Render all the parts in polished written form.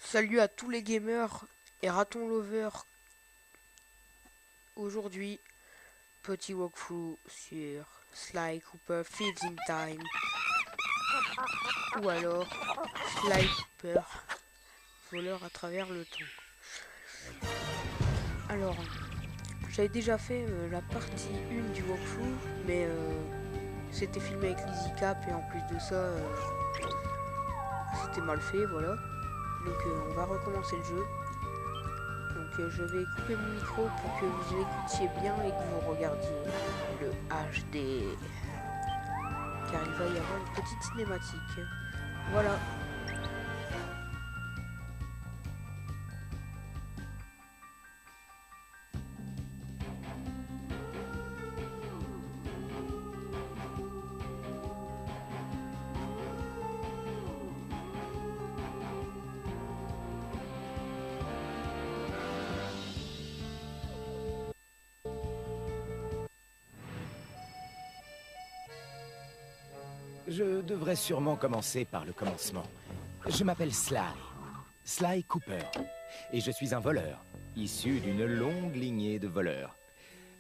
Salut à tous les gamers et raton lovers. Aujourd'hui, petit walkthrough sur Sly Cooper Thieves in Time ou alors Sly Cooper voleur à travers le temps. Alors, j'avais déjà fait la partie 1 du walkthrough, mais c'était filmé avec l'EasyCap et en plus de ça, c'était mal fait, voilà. Donc on va recommencer le jeu. Donc je vais couper mon micro pour que vous écoutiez bien et que vous regardiez le HD. Car il va y avoir une petite cinématique. Voilà. Je devrais sûrement commencer par le commencement. Je m'appelle Sly Cooper, et je suis un voleur, issu d'une longue lignée de voleurs.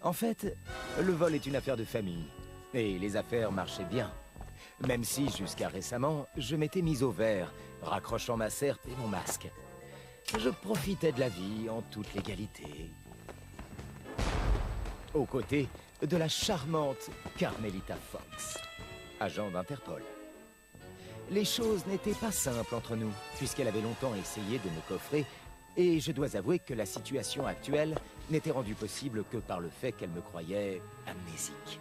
En fait, le vol est une affaire de famille, et les affaires marchaient bien. Même si, jusqu'à récemment, je m'étais mis au vert, raccrochant ma serpe et mon masque. Je profitais de la vie en toute légalité. Aux côtés de la charmante Carmelita Fox, agent d'Interpol. Les choses n'étaient pas simples entre nous, puisqu'elle avait longtemps essayé de me coffrer, et je dois avouer que la situation actuelle n'était rendue possible que par le fait qu'elle me croyait amnésique.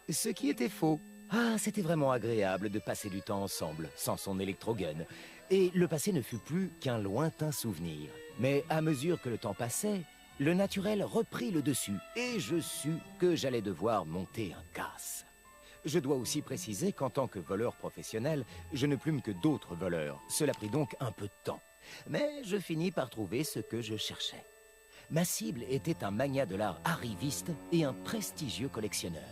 Ce qui était faux. Ah, c'était vraiment agréable de passer du temps ensemble, sans son électrogun, et le passé ne fut plus qu'un lointain souvenir. Mais à mesure que le temps passait, le naturel reprit le dessus, et je sus que j'allais devoir monter un casse. Je dois aussi préciser qu'en tant que voleur professionnel, je ne plume que d'autres voleurs. Cela prit donc un peu de temps. Mais je finis par trouver ce que je cherchais. Ma cible était un magnat de l'art arriviste et un prestigieux collectionneur.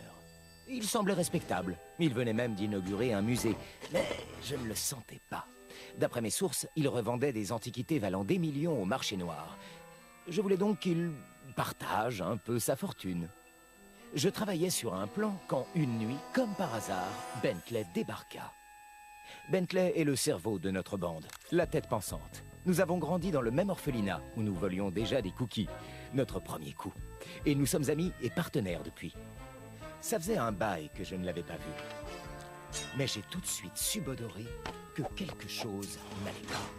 Il semblait respectable. Il venait même d'inaugurer un musée. Mais je ne le sentais pas. D'après mes sources, il revendait des antiquités valant des millions au marché noir. Je voulais donc qu'il partage un peu sa fortune. Je travaillais sur un plan quand, une nuit, comme par hasard, Bentley débarqua. Bentley est le cerveau de notre bande, la tête pensante. Nous avons grandi dans le même orphelinat, où nous volions déjà des cookies, notre premier coup. Et nous sommes amis et partenaires depuis. Ça faisait un bail que je ne l'avais pas vu. Mais j'ai tout de suite subodoré que quelque chose n'allait pas.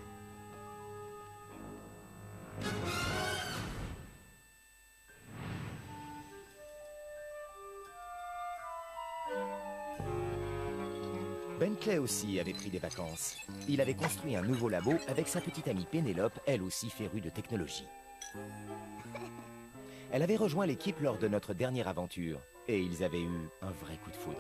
Bentley aussi avait pris des vacances. Il avait construit un nouveau labo avec sa petite amie Pénélope, elle aussi férue de technologie. Elle avait rejoint l'équipe lors de notre dernière aventure, et ils avaient eu un vrai coup de foudre.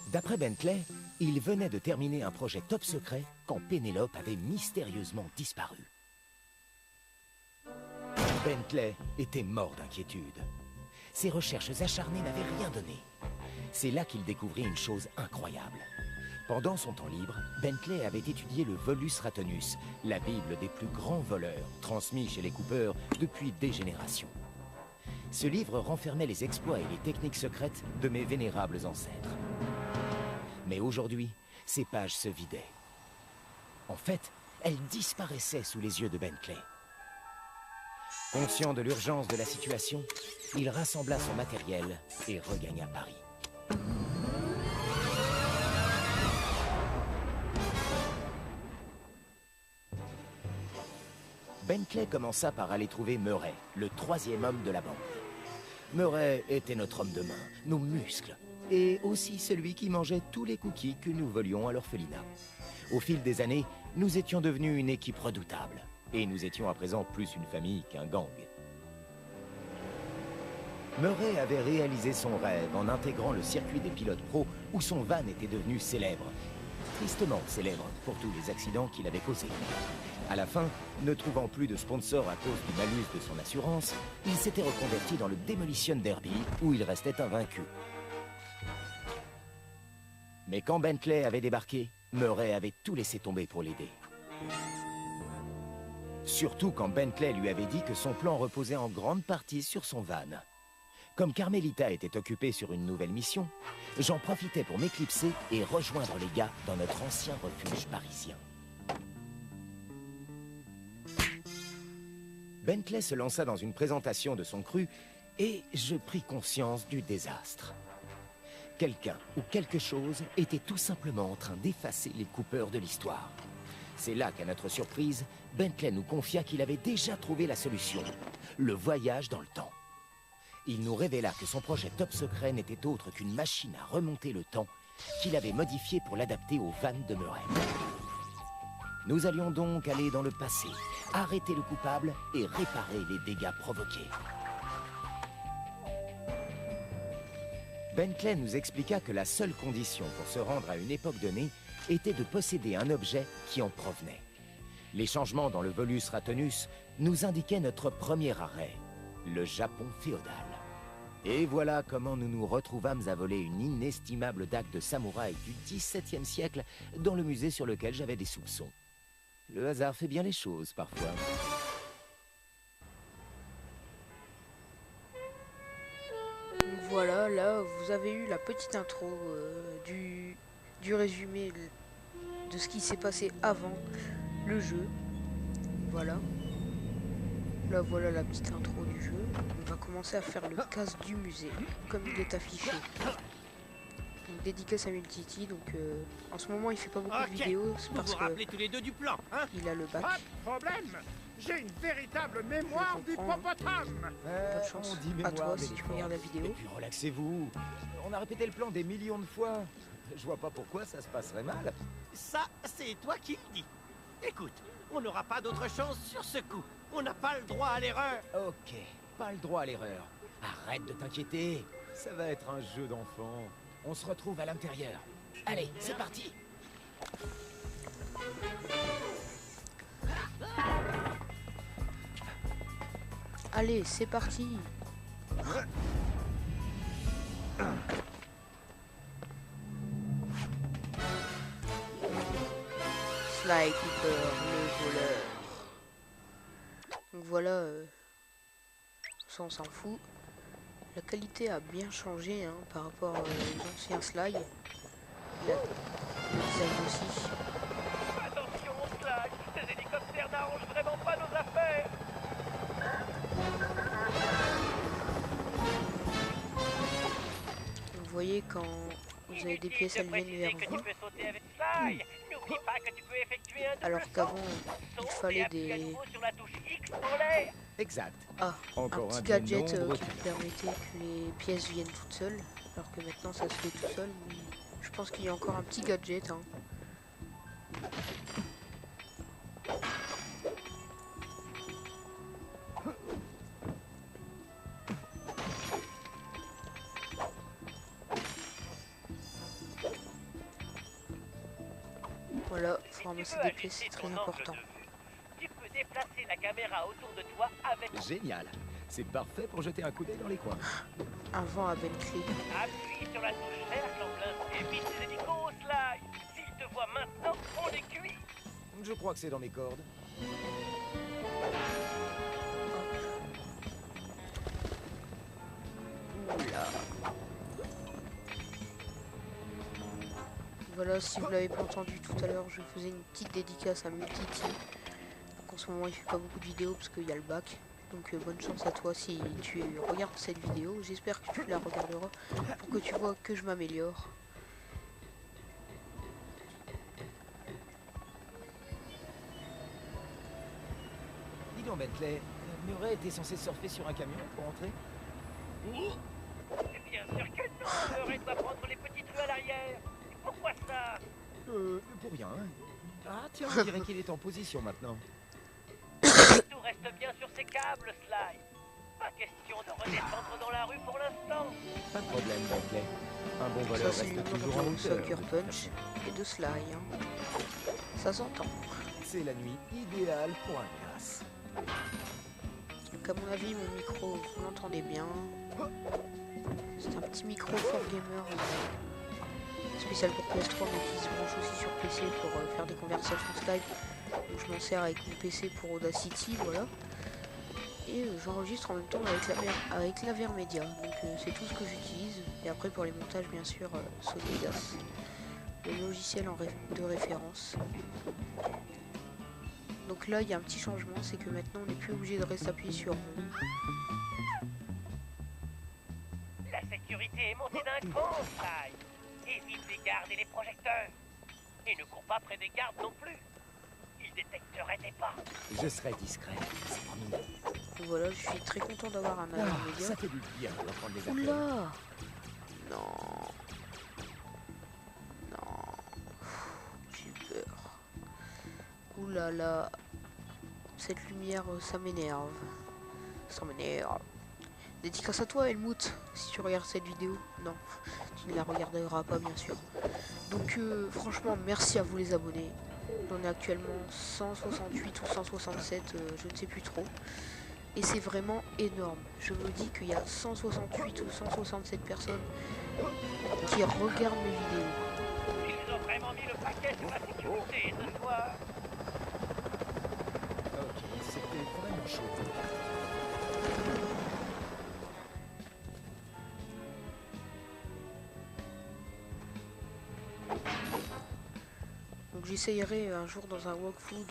D'après Bentley, il venait de terminer un projet top secret quand Pénélope avait mystérieusement disparu. Bentley était mort d'inquiétude. Ses recherches acharnées n'avaient rien donné. C'est là qu'il découvrit une chose incroyable. Pendant son temps libre, Bentley avait étudié le Volus Ratonus, la Bible des plus grands voleurs, transmis chez les Cooper depuis des générations. Ce livre renfermait les exploits et les techniques secrètes de mes vénérables ancêtres. Mais aujourd'hui, ces pages se vidaient. En fait, elles disparaissaient sous les yeux de Bentley. Conscient de l'urgence de la situation, il rassembla son matériel et regagna Paris. Bentley commença par aller trouver Murray, le troisième homme de la bande. Murray était notre homme de main, nos muscles, et aussi celui qui mangeait tous les cookies que nous volions à l'orphelinat. Au fil des années, nous étions devenus une équipe redoutable. Et nous étions à présent plus une famille qu'un gang. Murray avait réalisé son rêve en intégrant le circuit des pilotes pros où son van était devenu célèbre. Tristement célèbre pour tous les accidents qu'il avait causés. À la fin, ne trouvant plus de sponsor à cause du malus de son assurance, il s'était reconverti dans le Demolition Derby où il restait invaincu. Mais quand Bentley avait débarqué, Murray avait tout laissé tomber pour l'aider. Surtout quand Bentley lui avait dit que son plan reposait en grande partie sur son van. Comme Carmelita était occupée sur une nouvelle mission, j'en profitais pour m'éclipser et rejoindre les gars dans notre ancien refuge parisien. Bentley se lança dans une présentation de son cru et je pris conscience du désastre. Quelqu'un ou quelque chose était tout simplement en train d'effacer les coupeurs de l'histoire. C'est là qu'à notre surprise, Bentley nous confia qu'il avait déjà trouvé la solution, le voyage dans le temps. Il nous révéla que son projet top secret n'était autre qu'une machine à remonter le temps qu'il avait modifiée pour l'adapter au van de Murray. Nous allions donc aller dans le passé, arrêter le coupable et réparer les dégâts provoqués. Bentley nous expliqua que la seule condition pour se rendre à une époque donnée était de posséder un objet qui en provenait. Les changements dans le Volus Ratonus nous indiquaient notre premier arrêt, le Japon féodal. Et voilà comment nous nous retrouvâmes à voler une inestimable dague de samouraï du XVIIe siècle dans le musée sur lequel j'avais des soupçons. Le hasard fait bien les choses, parfois. Donc voilà, là, vous avez eu la petite intro du résumé de ce qui s'est passé avant le jeu. Voilà. Là, voilà la petite intro du jeu. On va commencer à faire le casse du musée, comme il est affiché. Donc, dédicace à Multiti, donc en ce moment il fait pas beaucoup de vidéos, c'est parce que tous les deux du plan, hein? il a le bac. Pas de problème. J'ai une véritable mémoire d'hippopotame. Bonne chance à toi si tu regardes la Et vidéo. puis relaxez-vous. On a répété le plan des millions de fois. Je vois pas pourquoi ça se passerait mal. Ça, c'est toi qui le dis. Écoute, on n'aura pas d'autre chance sur ce coup. On n'a pas le droit à l'erreur. Ok, pas le droit à l'erreur. Arrête de t'inquiéter. Ça va être un jeu d'enfant. On se retrouve à l'intérieur. Allez, c'est parti. Allez, c'est parti. Sly Cooper, le voleur. Donc voilà, ça on s'en fout. La qualité a bien changé hein, par rapport aux anciens Sly. Le design aussi. Attention, Sly, ces hélicoptères n'arrangent vraiment pas nos affaires. Vous voyez quand vous avez des pièces, elles viennent vers vous. N'oublie pas que tu peux effectuer un double Alors qu'avant, saut il et fallait appuie à des... nouveau sur la touche X en l'air. Exact. Ah, Encore un un petit des gadget nombreux qui permettait que les pièces viennent toutes seules. Alors que maintenant ça se fait tout seul. Mais je pense qu'il y a encore un petit gadget. Hein. Voilà, faut ramasser des pièces, c'est très important. Tu peux déplacer la caméra autour de toi avec... Génial. C'est parfait pour jeter un coup d'œil dans les coins. Un vent à Bentley. Appuie sur la touche cercle en plein. Évite les hélicos, Sly. S'ils te voient maintenant, on les cuit. Je crois que c'est dans mes cordes. Oula. Voilà, si vous l'avez pas entendu tout à l'heure, je faisais une petite dédicace à Multiti. Donc en ce moment, il fait pas beaucoup de vidéos parce qu'il y a le bac. Donc bonne chance à toi si tu regardes cette vidéo. J'espère que tu la regarderas pour que tu vois que je m'améliore. Dis donc, Bentley, Murray était censé surfer sur un camion pour entrer? Bien sûr que non. Murray doit prendre les petites rues à l'arrière. Pourquoi ça? Pour rien. Ah, tiens, on dirait qu'il est en position maintenant. Tout reste bien sur ces câbles, Sly. Pas question de redescendre dans la rue pour l'instant. Pas de problème, Bentley. Un bon Ça voleur c'est reste le toujours en nom de hauteur. Sucker Punch et de Sly. Hein. Ça s'entend. C'est la nuit idéale pour un casse. Donc à mon avis, mon micro, vous l'entendez bien. C'est un petit micro for gamer. spécial pour PS3 mais qui se branche aussi sur PC pour faire des conversations Skype. Donc je m'en sers avec mon PC pour Audacity, voilà. Et j'enregistre en même temps avec la Vermedia. Donc c'est tout ce que j'utilise. Et après pour les montages bien sûr Sonidas, le logiciel de référence. Donc là il y a un petit changement, c'est que maintenant on n'est plus obligé de rester appuyé sur rond. La sécurité est montée d'un cran, Sly. Évite les gardes et les projecteurs. Et ne cours pas près des gardes non plus. Ils détecteraient tes pas. Je serai discret, c'est promis. Donc voilà, je suis très content d'avoir un Vermedia. Ça fait du bien d'entendre les appels. Oula! Non. Non. J'ai peur. Oula là. Cette lumière, ça m'énerve. Ça m'énerve. Dédicace à toi, Helmut, si tu regardes cette vidéo. Non, tu ne la regarderas pas, bien sûr. Donc, franchement, merci à vous les abonnés. On est actuellement 168 ou 167, je ne sais plus trop. Et c'est vraiment énorme. Je me dis qu'il y a 168 ou 167 personnes qui regardent mes vidéos. Ils ont vraiment mis le paquet sur la sécurité ce soir. Ok, c'était vraiment chaud. Donc j'essayerai un jour dans un walkthrough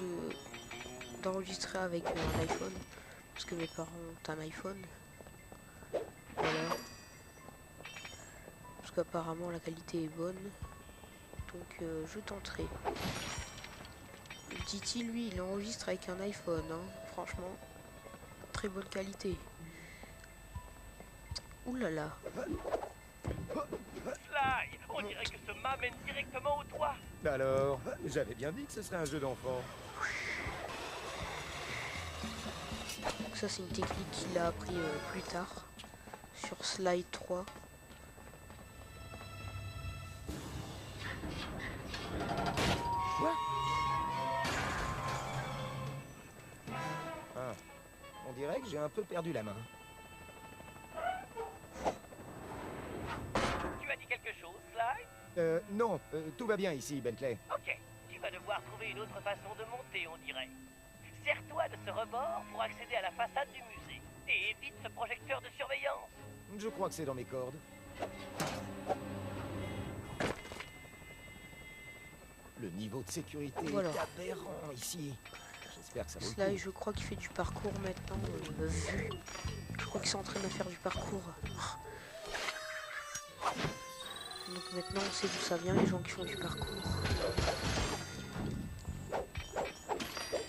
d'enregistrer avec un iPhone. Parce que mes parents ont un iPhone. Voilà. Parce qu'apparemment la qualité est bonne. Donc je tenterai. Titi lui il enregistre avec un iPhone. Hein. Franchement. Très bonne qualité. Ouh là là. Sly, on dirait que ce mât mène directement au toit. Alors, j'avais bien dit que ce serait un jeu d'enfant. Donc ça c'est une technique qu'il a appris plus tard. Sur Slide 3. Quoi? Ah, on dirait que j'ai un peu perdu la main. Tu as dit quelque chose, Sly? Non, tout va bien ici, Bentley. Ok, tu vas devoir trouver une autre façon de monter, on dirait. Sers-toi de ce rebord pour accéder à la façade du musée. Et évite ce projecteur de surveillance. Je crois que c'est dans mes cordes. Le niveau de sécurité Voilà. est aberrant ici. J'espère que ça vaut le Sly coup. je crois qu'il fait du parcours maintenant. Vu. Je crois qu'il s'entraîne à faire du parcours. Donc maintenant on sait d'où ça vient les gens qui font du parcours.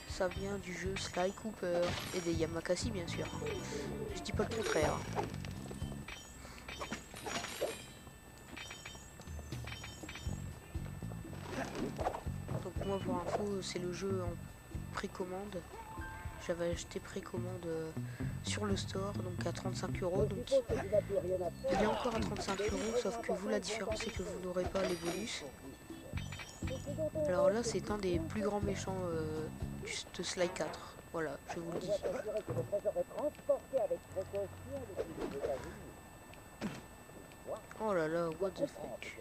Ça vient du jeu Sly Cooper et des Yamakasi bien sûr. Je dis pas le contraire. Donc moi pour info c'est le jeu en précommande. J'avais acheté précommande sur le store donc à 35 €. Donc il est encore à 35 €, sauf que vous la différence c'est que vous n'aurez pas les bonus. Alors là c'est un des plus grands méchants de Sly 4. Voilà, je vous le dis. Oh là là, what the fuck.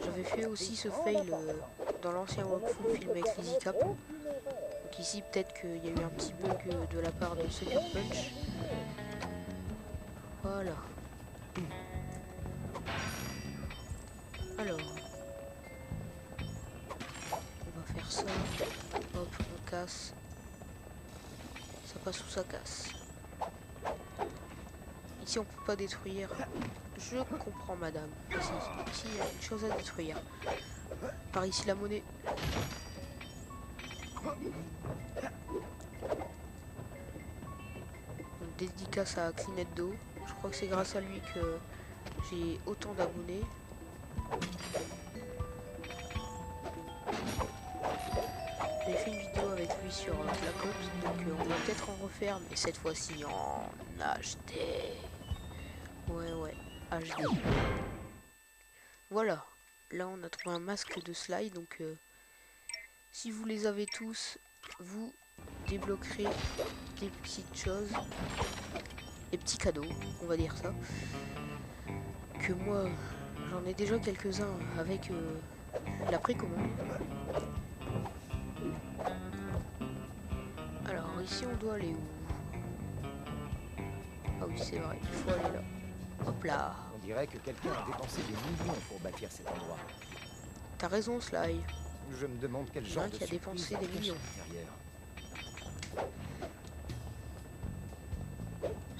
J'avais fait aussi ce fail dans l'ancien walkthrough film avec Lizzy Cap. Donc ici peut-être qu'il y a eu un petit bug de la part de Sucker Punch. Voilà. Alors. On va faire ça. Hop, on casse. Ça passe ou ça casse. Ici on peut pas détruire. Je comprends madame. Ici il y a une chose à détruire. Par ici la monnaie. Donc, dédicace à Clinetdo. Je crois que c'est grâce à lui que j'ai autant d'abonnés. J'ai fait une vidéo avec lui sur Black Ops, donc on va peut-être en refaire, mais cette fois-ci en HD. Ouais, HD. Voilà, là on a trouvé un masque de Sly, donc si vous les avez tous, vous débloquerez des petites choses, des petits cadeaux, on va dire ça, que moi J'en ai déjà quelques-uns avec la précommande. Alors ici on doit aller où? Ah oui c'est vrai, il faut aller là. Hop là. On dirait que quelqu'un a dépensé des millions pour bâtir cet endroit. T'as raison Sly. Je me demande quel Il y en a genre un de qui a surprise dépensé des cache millions. à l'intérieur.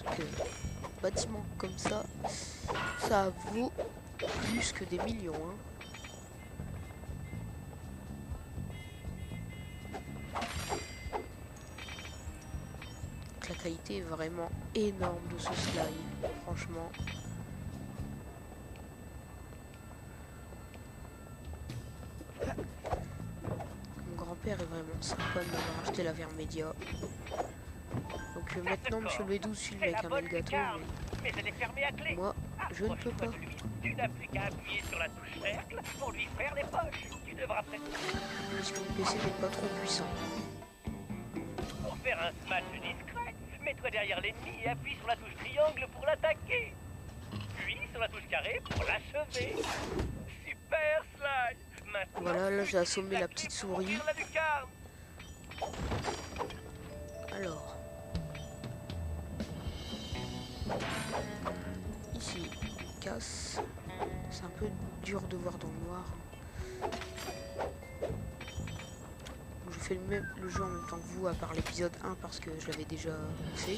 Parce que bâtiment comme ça, ça vaut plus que des millions. Hein. La qualité est vraiment énorme de ce slime, franchement. Mon grand-père est vraiment sympa de m'avoir acheté la Vermedia. Donc maintenant, monsieur le B12 suit avec un bel gâteau, mais elle est fermée à clé. moi, je ne peux pas. Tu n'as plus qu'à appuyer sur la touche cercle pour lui faire les poches. Tu devras presque... Puisque mon PC n'est pas trop puissant. Pour faire un smash discret, mets-toi derrière l'ennemi et appuie sur la touche triangle pour l'attaquer. Puis sur la touche carré pour l'achever. Super Sly. Maintenant, Voilà, là j'ai assommé la petite souris. la lucarne. Alors. Ici, casse. C'est un peu dur de voir dans le noir. Je fais le jeu en même temps que vous, à part l'épisode 1 parce que je l'avais déjà fait.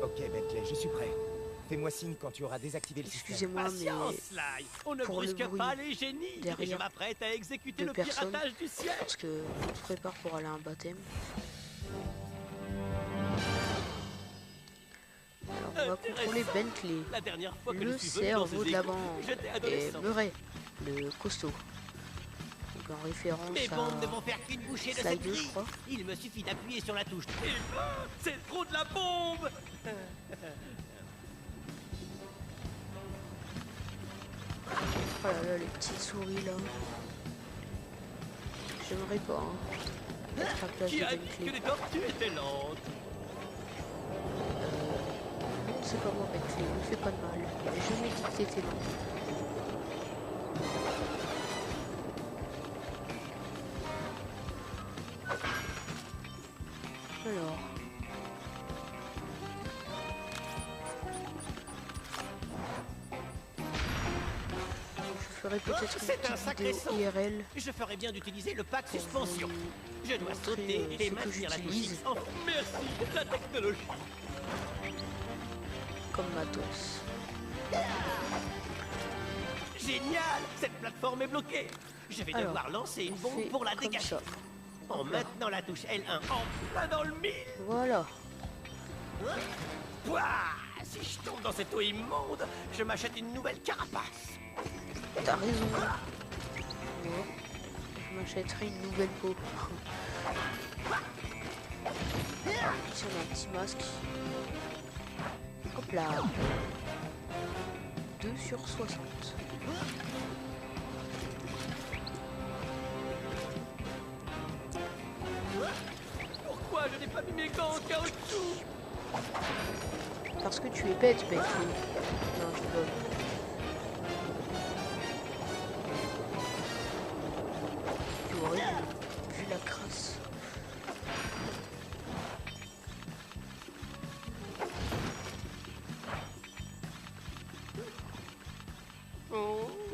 Ok Bentley, je suis prêt. Fais-moi signe quand tu auras désactivé le système. Excusez-moi, Patience, mais Sly. On ne pour le brusque bruit pas les génies. Et je derrière m'apprête à exécuter de le personnes, piratage du ciel. parce que on se prépare pour aller à un baptême. Alors on va contrôler Bentley, La dernière fois que le je suis venu dans cerveau ces de la égouts, bande, j'étais et adolescent. Murray, le costaud. Donc en référence Mes à bombes ne vont faire qu'une bouchée de Sly cette 2, je grille. crois. Il me suffit d'appuyer sur la touche. Et c'est trop de la bombe. Oh là là, les petites souris là. J'aimerais pas, hein. Être à la place de Qui a dit que Bentley. les tortues étaient lentes? Non, c'est pas moi Bentley, ne fais pas de mal. J'ai jamais dit que t'étais lent. Alors. Je ferai peut-être C'est une un petite sacré vidéo saut. IRL. Je ferais bien d'utiliser le pack Pour suspension. vous Je dois montrer, sauter ce et que maintenir la touche j'utilise. X. Oh, merci, la technologie. Comme matos. Génial! Cette plateforme est bloquée. Je vais Alors, devoir lancer une on bombe fait pour la comme dégager. ça. En maintenant la touche L1 en plein dans le mille. Voilà. Pouah! Si je tombe dans cette eau immonde, je m'achète une nouvelle carapace. T'as raison. Moi, je m'achèterai une nouvelle peau. Ici on a un petit masque. Hop là. 2 sur 60. Pourquoi je n'ai pas mis mes gants en caoutchouc? Parce que tu es bête, Bentley. Non, je rigole. Tu aurais vu la crasse.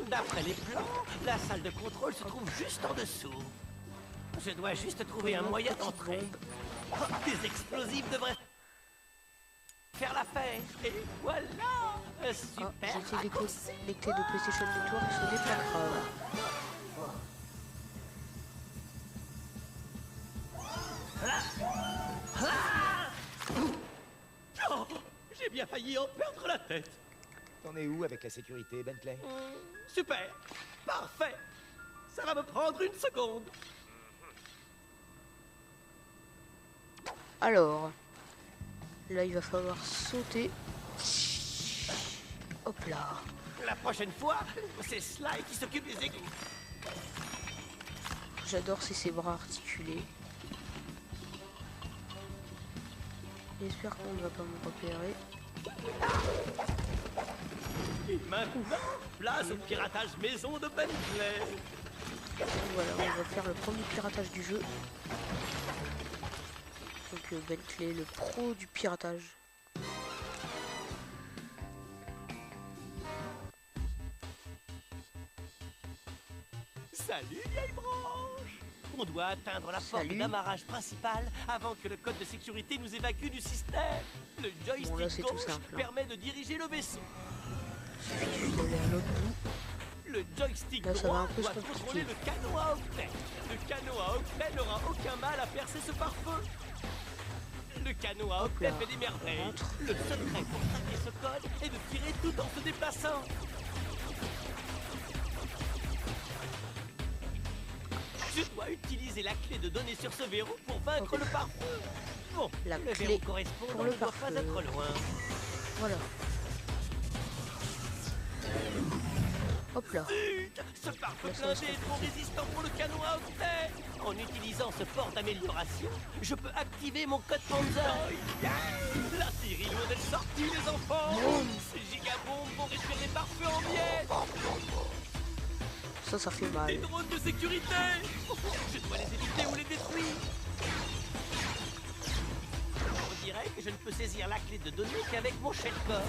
D'après les plans, la salle de contrôle se trouve juste en dessous. Je dois juste trouver un moyen d'entrer. Oh, des explosifs devraient faire l'affaire. Et voilà, un Ah, super j'ai été raccourci. déconnecté de PlayStation Network et ce n'est pas grave. Oh, j'ai bien failli en perdre la tête. T'en es où avec la sécurité, Bentley? Super, parfait. Ça va me prendre une seconde. Alors, là il va falloir sauter. Hop là. La prochaine fois, c'est Sly qui s'occupe des égouts. J'adore ses bras articulés. J'espère qu'on ne va pas me repérer. Et maintenant, place au piratage maison de Bentley. Donc voilà, on va faire le premier piratage du jeu. Donc Bentley, le pro du piratage. Salut, vieille branche! On doit atteindre la porte Salut. d'amarrage principale avant que le code de sécurité nous évacue du système. Le joystick Bon, là, c'est tout gauche simple, hein. permet de diriger le vaisseau. Suffit juste d'aller à l'autre bout. Le joystick Là, ça va droit un peu doit se compliquer. contrôler le canon à octet. Le canon à octet n'aura aucun mal à percer ce pare-feu. Le canon à octet là, fait des merveilles. on rentre. Le secret pour craquer ce code est de tirer tout en se déplaçant. Je dois utiliser la clé de données sur ce verrou pour vaincre Ok. le pare-feu. Bon, La le clé verrou correspondant pour le ne doit pas pare-feu. être loin. Voilà. Hop là. Zut! Ce pare-feu Là, ça va blindé se est trop résistant pour le canon à octet. En utilisant ce port d'amélioration, je peux activer mon code Panzer. La série lourde est sortie, les enfants. Ces gigabombes vont réduire les pare-feux en miettes. Ça fait Des mal. drones de sécurité. Je dois les éviter ou les détruire. On dirait que je ne peux saisir la clé de données qu'avec mon shellcode.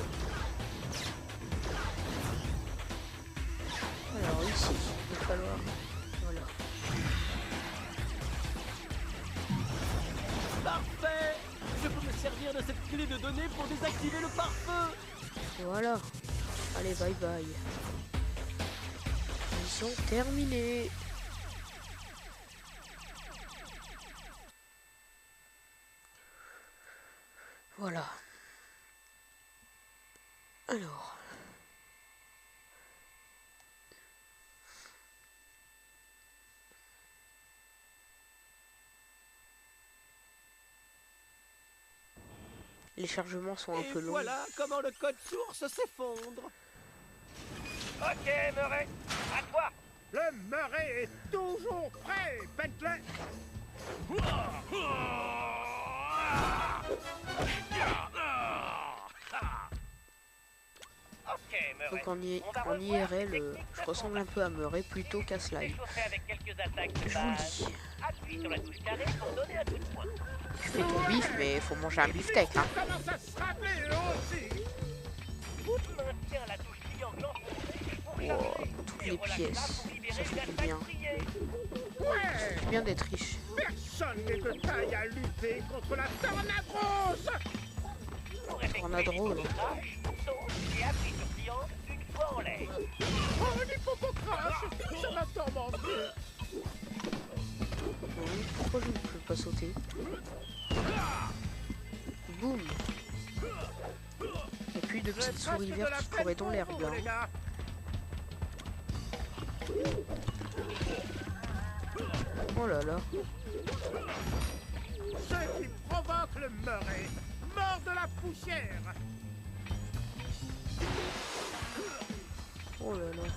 Alors ici, il va falloir... Voilà. Parfait. Je peux me servir de cette clé de données pour désactiver le pare-feu. Voilà. Allez, bye bye. Mission terminée. Voilà. Alors. Les chargements sont un Et peu longs. voilà comment le code source s'effondre. Ok, Murray, à toi. Le Murray est toujours prêt, Bentley. Ok, Murray. Donc On va en revoir IRL, les techniques je de ressemble un peu à Murray plutôt qu'à Sly. Réchauffer avec quelques attaques de Je vous le base. dis. Appuie sur la touche carrée pour donner un coup de poing. Tu fais ton bif, mais faut manger un beefsteak, hein. Comment ça se rappeler aussi? Maintiens la touche triangle enfoncée pour Oh, charger. toutes Et les relâche pièces, là pour libérer ça fait du l'attaque bien. triée. Ouais. C'est bien d'être riche. Personne n'est de taille à lutter contre la tornadrose. Pour effectuer Tornadrose. les tâches, saute et appuie sur triangle une fois en l'air. Oh, l'hippopocrache, ça m'a tourmenté. Oui, pourquoi je ne peux pas sauter? Boum. Et puis de petites souris vertes qui couraient dans l'herbe là. Les gars. Oh là là. Ce qui provoque le Murray, mort de la poussière. Oh là là.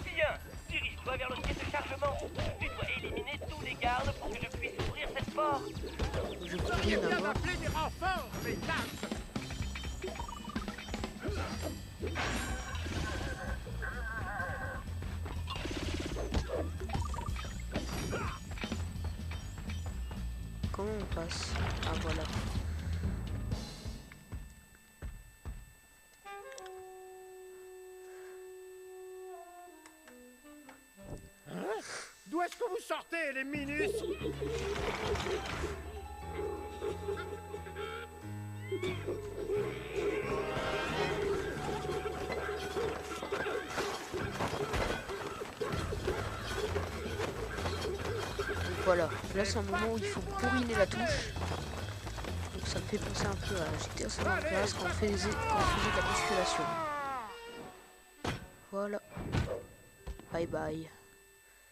Bien, dirige-toi vers le quai de chargement. Tu dois éliminer tous les gardes pour que je puisse ouvrir cette porte. Je Vous peux auriez rien bien avoir. appelé des renforts, les dames. Comment on passe? Ah voilà. D'où est-ce que vous sortez, les minus? Donc voilà. Là c'est un moment où il faut bourriner la touche. Donc ça me fait penser un peu à GTA San Andreas quand on faisait de la musculation. Voilà. Bye bye.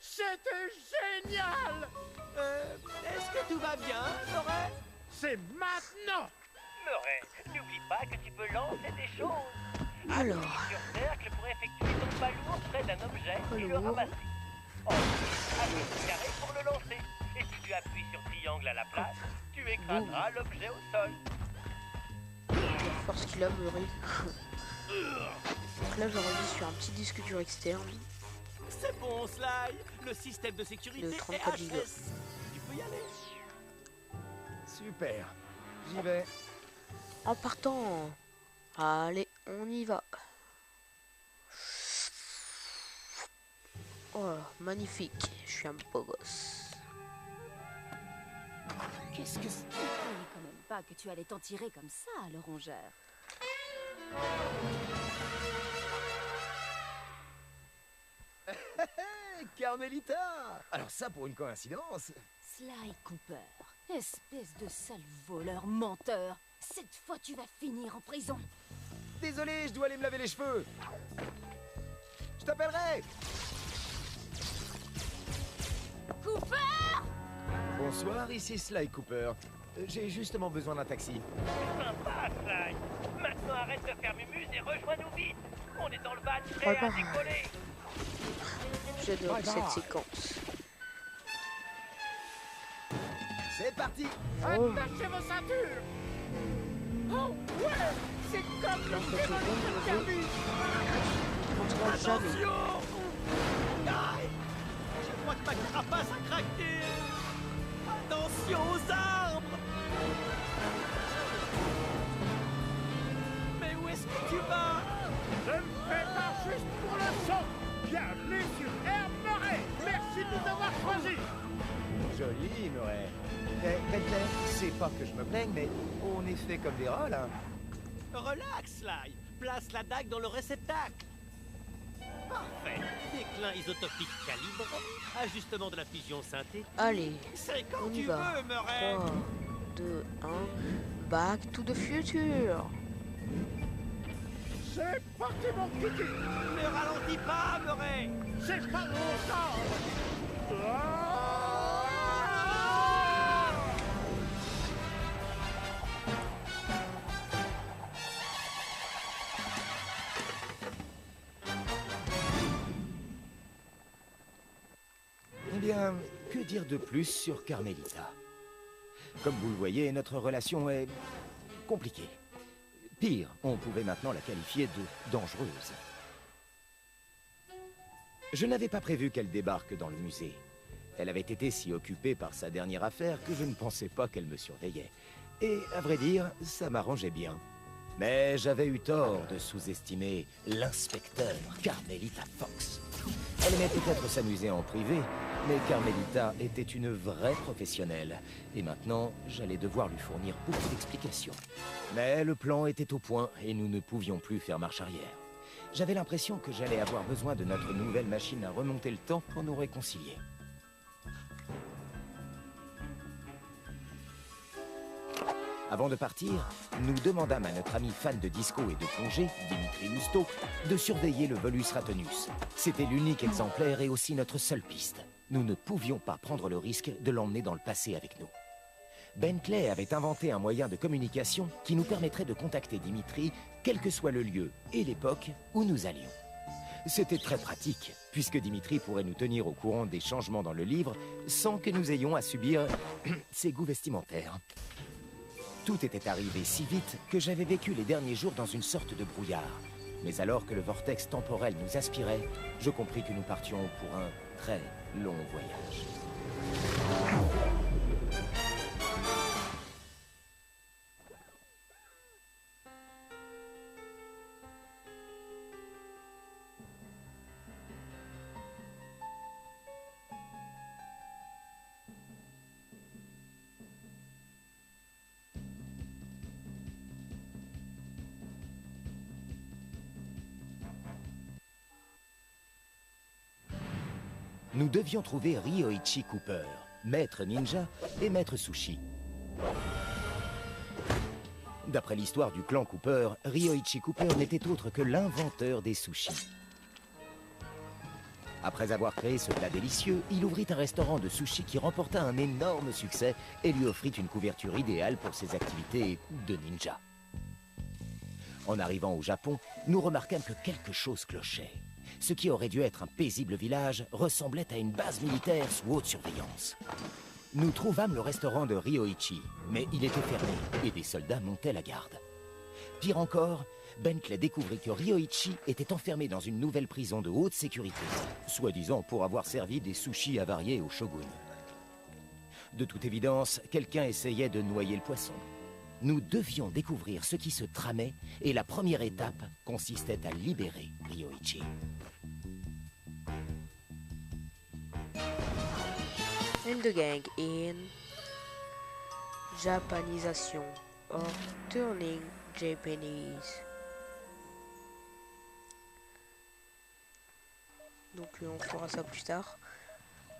C'était génial. Est-ce que tout va bien, Murray? C'est maintenant. Murray, n'oublie pas que tu peux lancer des choses. Alors. Appuie sur cercle pour effectuer ton balourd près d'un objet et le Balourd. ramasser. Ensuite, appuie sur carré pour le lancer. Et si tu appuies appuies sur triangle à la place, tu écraseras l'objet au sol. La force qu'il a meuré. Donc là j'enregistre sur un petit disque dur externe. C'est bon, Sly. Le système de sécurité Le est 34 gigas. HS. Tu peux y aller. Super. J'y vais. En partant. Allez, on y va. Oh, magnifique. Je suis un beau gosse. Qu'est-ce que c'est? Je croyais quand même pas que tu allais t'en tirer comme ça, le rongeur. Hey, Carmelita! Alors ça pour une coïncidence. Sly Cooper, espèce de sale voleur menteur. Cette fois, tu vas finir en prison. Désolé, je dois aller me laver les cheveux. Je t'appellerai. Cooper! Bonsoir, ici Sly Cooper. J'ai justement besoin d'un taxi. Sympa, Sly. Maintenant arrête de faire mumuse et rejoins-nous vite. On est dans le van prêt à décoller. J'adore cette séquence. C'est parti. Attachez vos ceintures. Oh ouais, c'est comme le démonique service. On ne jamais. Attention! Aïe! Je crois que ma carapace a craqué. Attention aux arbres! Mais où est-ce que tu vas? Je me prépare juste pour le saut. Bienvenue sur Air Murray. Merci de nous avoir choisis. Joli, Murray. Bentley, c'est pas que je me plaigne, mais on est fait comme des rats, là. Relax, Sly. Place la dague dans le réceptacle. Parfait. Déclin isotopique calibre. Ajustement de la fusion synthétique. Allez, C'est quand on y tu va. veux, Murray. 3, 2, 1. Back to the future. C'est parti mon kiki. Ne ralentis pas, Murray. C'est pas mon temps. Eh bien, que dire de plus sur Carmelita? Comme vous le voyez, notre relation est compliquée. Pire, on pouvait maintenant la qualifier de dangereuse. Je n'avais pas prévu qu'elle débarque dans le musée. Elle avait été si occupée par sa dernière affaire que je ne pensais pas qu'elle me surveillait. Et, à vrai dire, ça m'arrangeait bien. Mais j'avais eu tort de sous-estimer l'inspecteur Carmelita Fox. Elle aimait peut-être s'amuser en privé, mais Carmelita était une vraie professionnelle. Et maintenant, j'allais devoir lui fournir beaucoup d'explications. Mais le plan était au point et nous ne pouvions plus faire marche arrière. J'avais l'impression que j'allais avoir besoin de notre nouvelle machine à remonter le temps pour nous réconcilier. Avant de partir, nous demandâmes à notre ami fan de disco et de plongée, Dimitri Lousteau, de surveiller le Volus Ratonus. C'était l'unique exemplaire et aussi notre seule piste. Nous ne pouvions pas prendre le risque de l'emmener dans le passé avec nous. Bentley avait inventé un moyen de communication qui nous permettrait de contacter Dimitri, quel que soit le lieu et l'époque où nous allions. C'était très pratique, puisque Dimitri pourrait nous tenir au courant des changements dans le livre sans que nous ayons à subir ses goûts vestimentaires. Tout était arrivé si vite que j'avais vécu les derniers jours dans une sorte de brouillard. Mais alors que le vortex temporel nous aspirait, je compris que nous partions pour un très long voyage. Nous devions trouver Ryoichi Cooper, maître ninja et maître sushi. D'après l'histoire du clan Cooper, Ryoichi Cooper n'était autre que l'inventeur des sushis. Après avoir créé ce plat délicieux, il ouvrit un restaurant de sushi qui remporta un énorme succès et lui offrit une couverture idéale pour ses activités de ninja. En arrivant au Japon, nous remarquâmes que quelque chose clochait. Ce qui aurait dû être un paisible village ressemblait à une base militaire sous haute surveillance. Nous trouvâmes le restaurant de Ryoichi, mais il était fermé et des soldats montaient la garde. Pire encore, Bentley découvrit que Ryoichi était enfermé dans une nouvelle prison de haute sécurité, soi-disant pour avoir servi des sushis avariés au shogun. De toute évidence, quelqu'un essayait de noyer le poisson. Nous devions découvrir ce qui se tramait et la première étape consistait à libérer Ryoichi. And the gang in Japanisation or turning Japanese. Donc on fera ça plus tard.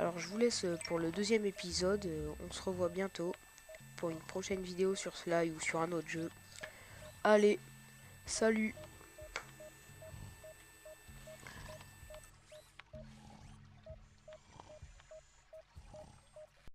Alors je vous laisse pour le deuxième épisode. On se revoit bientôt pour une prochaine vidéo sur Sly ou sur un autre jeu. Allez, salut!